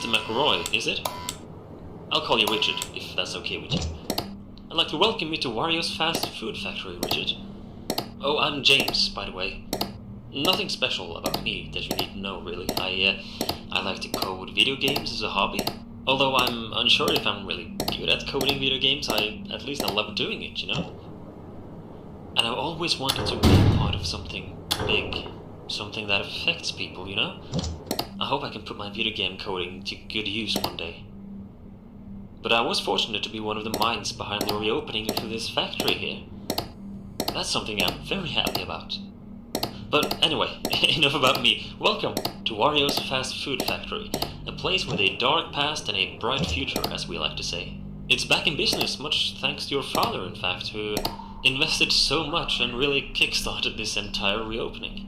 Mr. McRoy, is it? I'll call you Richard, if that's okay with you. I'd like to welcome you to Wario's fast food factory, Richard. Oh, I'm James, by the way. Nothing special about me that you need to know, really. I like to code video games as a hobby. Although I'm unsure if I'm really good at coding video games, at least I love doing it, you know? And I've always wanted to be a part of something big. Something that affects people, you know? I hope I can put my video game coding to good use one day. But I was fortunate to be one of the minds behind the reopening of this factory here. That's something I'm very happy about. But anyway, enough about me. Welcome to Wario's Fast Food Factory, a place with a dark past and a bright future, as we like to say. It's back in business, much thanks to your father, in fact, who invested so much and really kickstarted this entire reopening.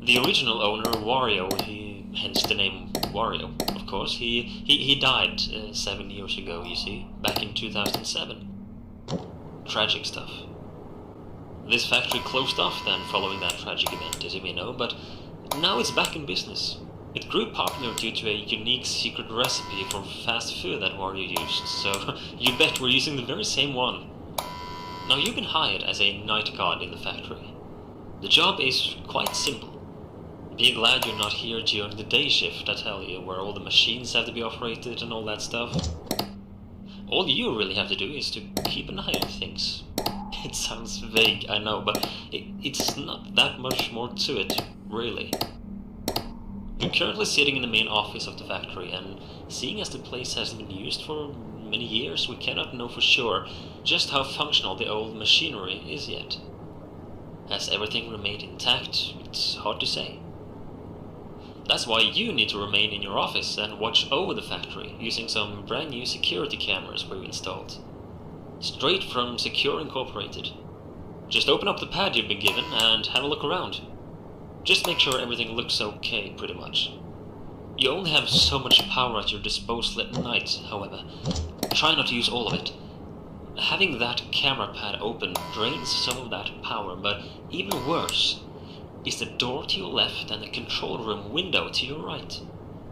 The original owner, Wario, hence the name Wario, of course, he died 7 years ago, you see, back in 2007. Tragic stuff. This factory closed off then following that tragic event, as you may know, but now it's back in business. It grew popular due to a unique secret recipe for fast food that Wario used, so you bet we're using the very same one. Now you've been hired as a night guard in the factory. The job is quite simple. Be glad you're not here during the day shift, I tell you, where all the machines have to be operated and all that stuff. All you really have to do is to keep an eye on things. It sounds vague, I know, but it's not that much more to it, really. You're currently sitting in the main office of the factory, and seeing as the place hasn't been used for many years, we cannot know for sure just how functional the old machinery is yet. Has everything remained intact? It's hard to say. That's why you need to remain in your office and watch over the factory, using some brand new security cameras we've installed. Straight from Secure Incorporated. Just open up the pad you've been given and have a look around. Just make sure everything looks okay, pretty much. You only have so much power at your disposal at night, however. Try not to use all of it. Having that camera pad open drains some of that power, but even worse is the door to your left and the control room window to your right.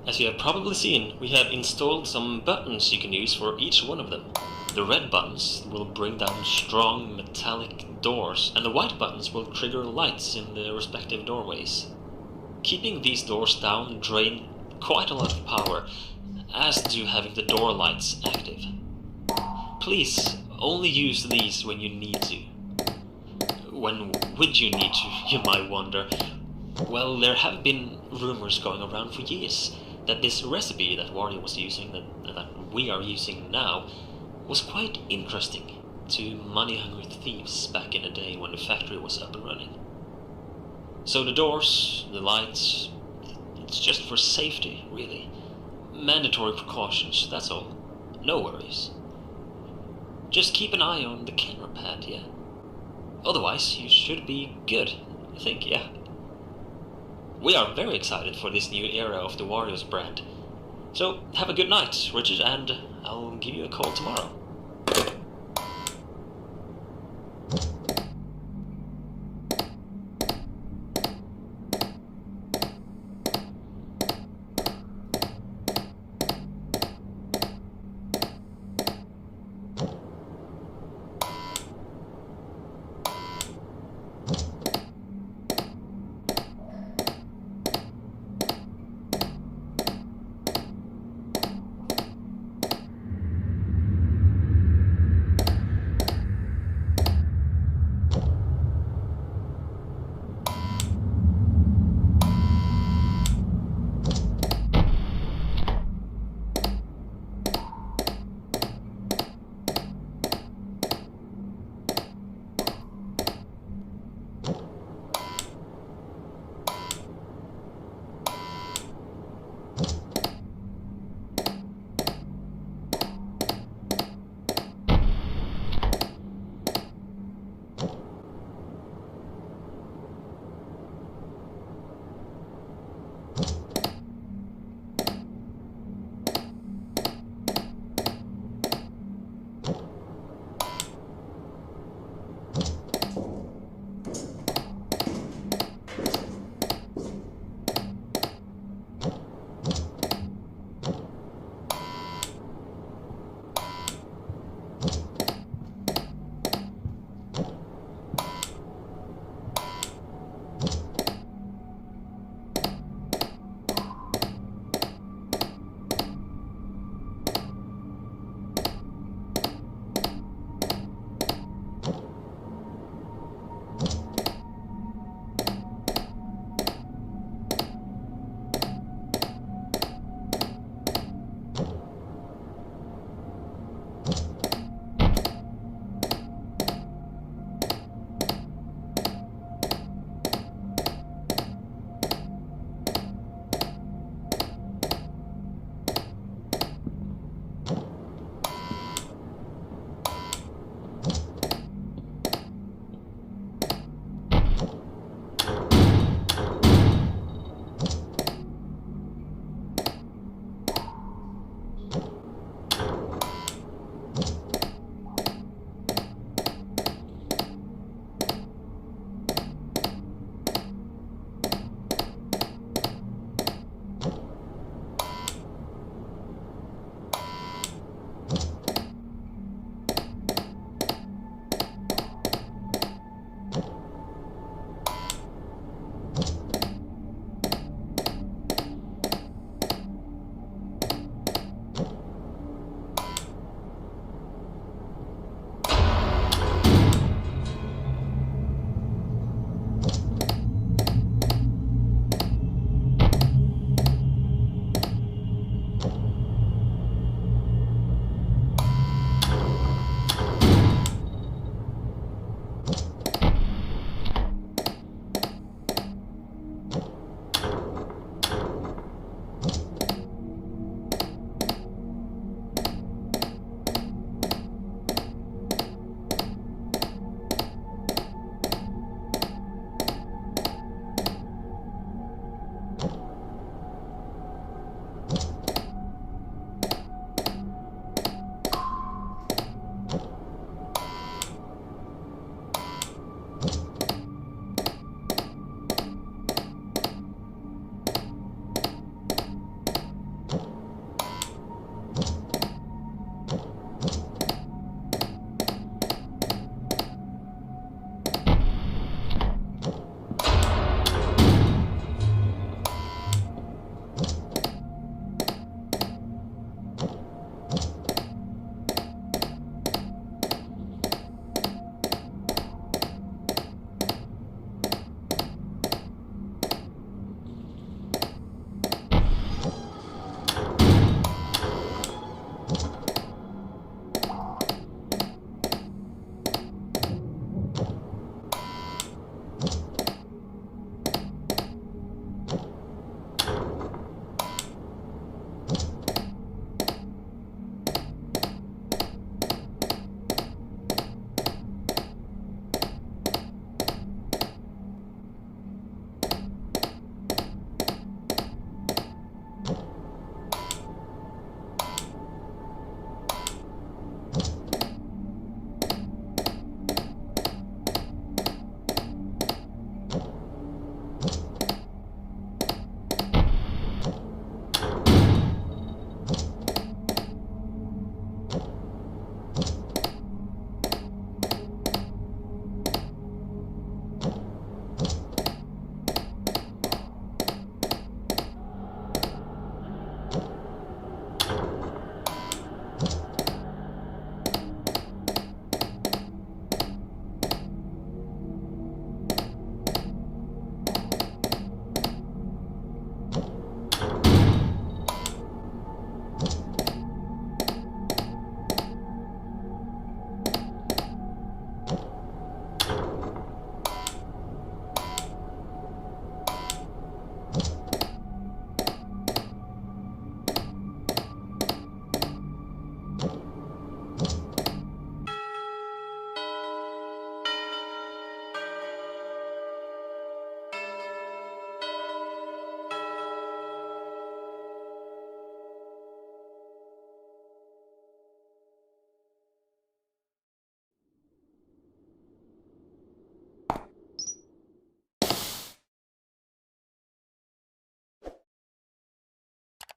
As you have probably seen, we have installed some buttons you can use for each one of them. The red buttons will bring down strong metallic doors, and the white buttons will trigger lights in the respective doorways. Keeping these doors down drain quite a lot of power, as do having the door lights active. Please only use these when you need to. When would you need to, you might wonder? Well, there have been rumors going around for years that this recipe that Wario was using, that we are using now, was quite interesting to money-hungry thieves back in the day when the factory was up and running. So the doors, the lights, it's just for safety, really. Mandatory precautions, that's all. No worries. Just keep an eye on the camera pad, yeah? Otherwise, you should be good, I think, yeah. We are very excited for this new era of the Wario's brand. So, have a good night, Richard, and I'll give you a call tomorrow.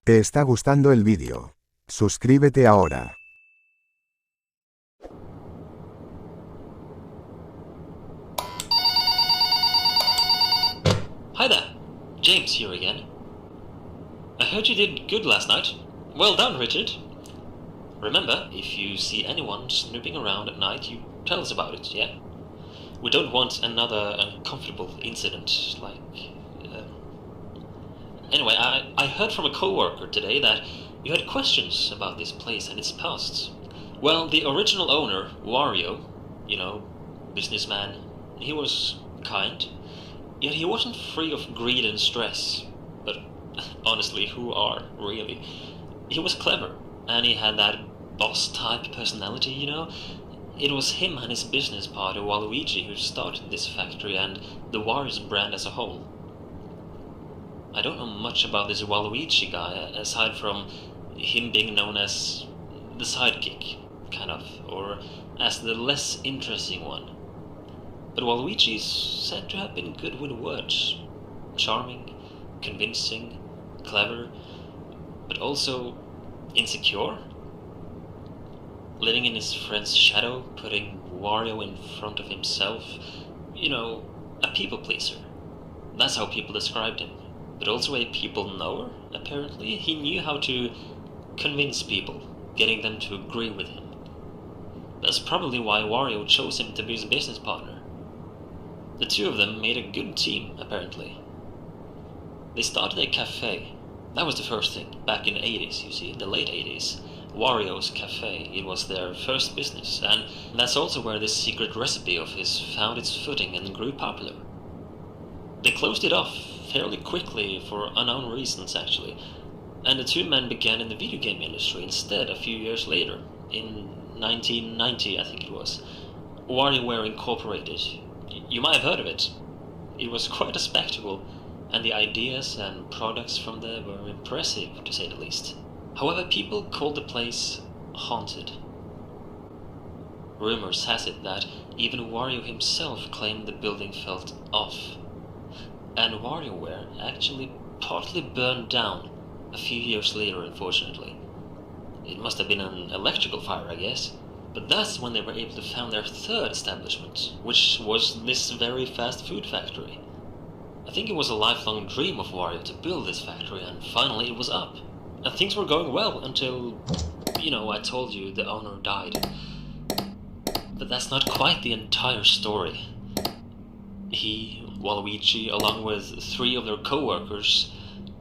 ¿Te está gustando el vídeo? Suscríbete ahora. Hi there, James here again. I heard you did good last night. Well done, Richard. Remember, if you see anyone snooping around at night, you tell us about it, yeah? We don't want another uncomfortable incident, like... Anyway, I heard from a co-worker today that you had questions about this place and its past. Well, the original owner, Wario, you know, businessman, he was kind, yet he wasn't free of greed and stress. But honestly, who are, really? He was clever, and he had that boss-type personality, you know? It was him and his business partner, Waluigi, who started this factory and the Wario's brand as a whole. I don't know much about this Waluigi guy, aside from him being known as the sidekick, kind of, or as the less interesting one. But Waluigi is said to have been good with words. Charming, convincing, clever, but also insecure. Living in his friend's shadow, putting Wario in front of himself. You know, a people pleaser. That's how people described him. But also a people knower, apparently. He knew how to convince people, getting them to agree with him. That's probably why Wario chose him to be his business partner. The two of them made a good team, apparently. They started a cafe. That was the first thing, back in the 80s, you see, the late 80s. Wario's Cafe, it was their first business, and that's also where this secret recipe of his found its footing and grew popular. They closed it off fairly quickly for unknown reasons, actually, and the two men began in the video game industry instead a few years later, in 1990 I think it was. WarioWare Incorporated. You might have heard of it. It was quite a spectacle, and the ideas and products from there were impressive, to say the least. However, people called the place haunted. Rumors has it that even Wario himself claimed the building felt off. And WarioWare actually partly burned down a few years later, unfortunately. It must have been an electrical fire, I guess. But that's when they were able to found their third establishment, which was this very fast food factory. I think it was a lifelong dream of Wario to build this factory, and finally it was up. And things were going well until, you know, I told you the owner died. But that's not quite the entire story. He, Waluigi, along with 3 of their co-workers,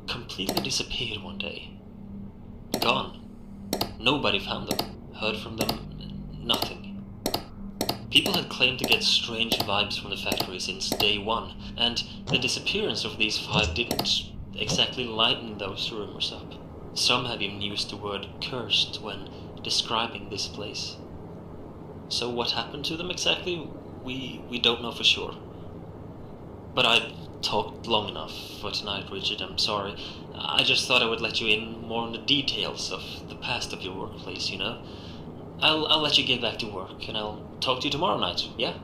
completely disappeared one day. Gone. Nobody found them, heard from them, nothing. People had claimed to get strange vibes from the factory since day one, and the disappearance of these 5 didn't exactly lighten those rumors up. Some have even used the word cursed when describing this place. So what happened to them exactly, we don't know for sure. But I've talked long enough for tonight, Richard, I'm sorry. I just thought I would let you in more on the details of the past of your workplace, you know? I'll let you get back to work, and I'll talk to you tomorrow night, yeah?